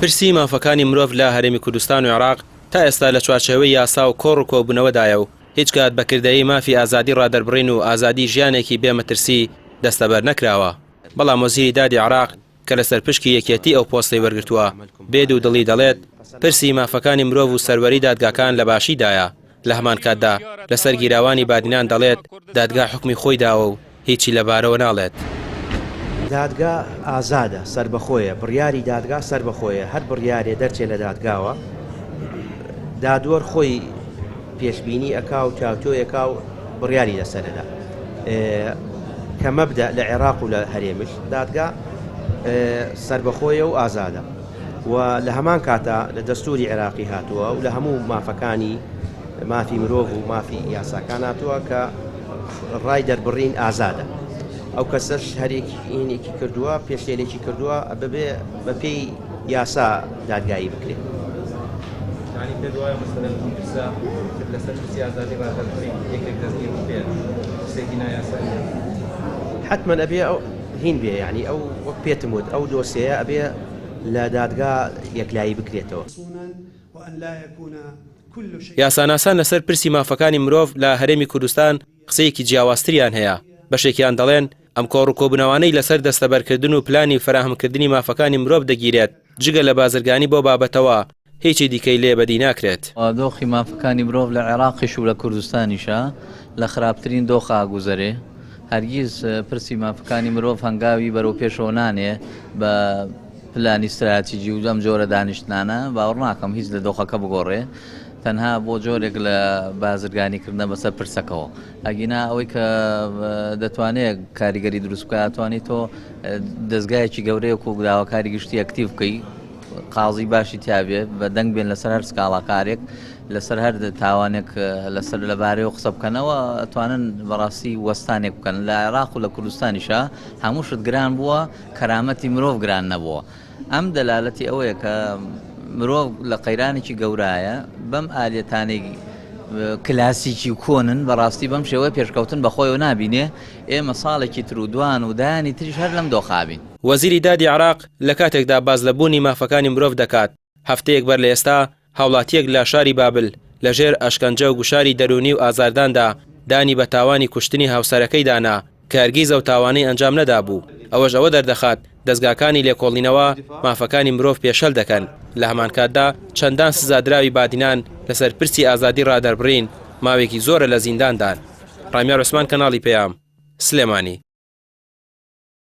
پرسی مافەکانی مرۆڤ لە هەرێمی کوردستان و عێراق تا ئێستا لە چوارچێوەی یاسا و کۆڕ و کۆبوونەوەدایە و هیچ کات بەکردەیی مافی ئازادی ڕادەربڕین و ئازادی ژیانێکی بێمەترسی دەستەبەر نەکراوە. بەڵام وەزیری دادی عێراق کە لەسەر پشکی یەکێتی ئەو پۆستەی وەرگرتووە بێد و دڵی دەڵێت پرسی مافەکانی مرۆڤ و سەروەری دادگاکان لە باشیدایە. لە هەمان کاتدا لەسەر گیراوانی بادینان دەڵێت دادگا حکمی خۆی داوە و هیچی لەبارەوە ناڵێت. دادگا ئازادە، سربەخۆیە، بڕیاری دادگا سربەخۆیە، هەر بڕیارێ دەرچێت لە دادگاوە دادوەر خۆی پێشبینی ئەکا و چاوتۆیەکا و بڕیاری لەسەردا کە مەبدە لە عێراق و لە هەرێمش دادگا سربەخۆیە و ئازادە و لە هەمان کاتە لە دەستوری عێراقی هاتووە و لە هەموو مافەکانی مافی مرۆڤ و مافی یاساکان هاتووە کە ڕای دەربڕین ئازادە. ئەو کەسەش هەرێکینێکی کردووە پێشێنێکی کردووە ببێ بە پێی یاسا دادگایی بکرێت. حتمما ئەبێ ئەو هین بێ یعنی ئەو وەک پێتم وت ئەو دۆسەیە ئەبێ لە دادگا یەکلایی بکرێتەوە. یاساناسان لەسەر پرسی مافەکانی مرۆڤ لە هەرێمی کوردستان قسەیەکی جیاوازتریان هەیە. بەشێکیان دەڵێن ئەم کۆڕ و کۆبوونەوانەی لەسەر دەستەبەرکردن و پلانی فراهەمکردنی مافەکانی مرۆڤ دەگیرێت جگە لە بازرگانی بۆ بابەتەوە هیچی دیکەی لێ بەدی ناکرێت. دۆخی مافەکانی مرۆڤ لە عێراقیش و لە کوردستانیشە لە خراپترین دۆخە گوزەرێ. هەرگیز پرسی مافەکانی مرۆڤ هەنگاوی بەرەو پێشەوە نانێ بە پلانی استراتیجی و ئەم جۆرە دانیشتنانە باوەڕ ناکەم هیچ لە دۆخەکە بگۆڕێ تەنها بۆ جۆرێک لە بازرگانیکردنە بەسەر پرسەکەەوە. ئەگینا ئەوەی کە دەتوانێت کاریگەری دروست بکە توانێت تۆ دەستگایەکی گەورەیە و داواکاری گشتی ئەکتیڤ بکەی قازی باشی تیاابێ بە دەنگ بێن لەسەر هەر سکاڵاکارێک لەسەر هەر تاوانێک لەسەر لەبارەیەوە قسە بکەنەوە توانن بەڕاستی وەستانێک بکەن. لە عێراق و لە کوردستانیشە هەمووشت گران بووە کەرامەتی مرۆڤ گران نەبووە. ئەم دەلالەتی ئەوەیە کە مرۆڤ لە قەیرانێکی گەورایە بەم ئالێتانێکی کلاسیکی کۆنن بەڕاستی بەم شێوەیە پێشکەوتن بەخۆیەوە نابینێ ئێمە ساڵێکی ترودوان و دانی تریش هەر لەم دۆخابین. وەزیری دادی عێراق لە کاتێکدا باز لەبوونی مافەکانی مرۆڤ دەکات هەفتەیەک بەر لە ئێستا هاوڵاتیەک لە شاری بابل لەژێر ئەشکەنجە و گوشاری دەرونی و ئازارداندا دانی بە تاوانی کوشتنی هاوسەرەکەی دانا کە هەرگیز ئەو تاوانەی ئەنجام نەدابوو. ئەوەش ئەوە دەردەخات دەستگاکانی لێکۆڵینەوە مافەکانی مرۆڤ پێشەل دەکەن. لە هەمان کاتدا چەندان سزادراوی بادینان لەسەر پرسی ئازادی ڕادەربڕین ماوێکی زۆرە لە زینداندان. ڕامیار عوسمان کەناڵی پێام سلێمانی.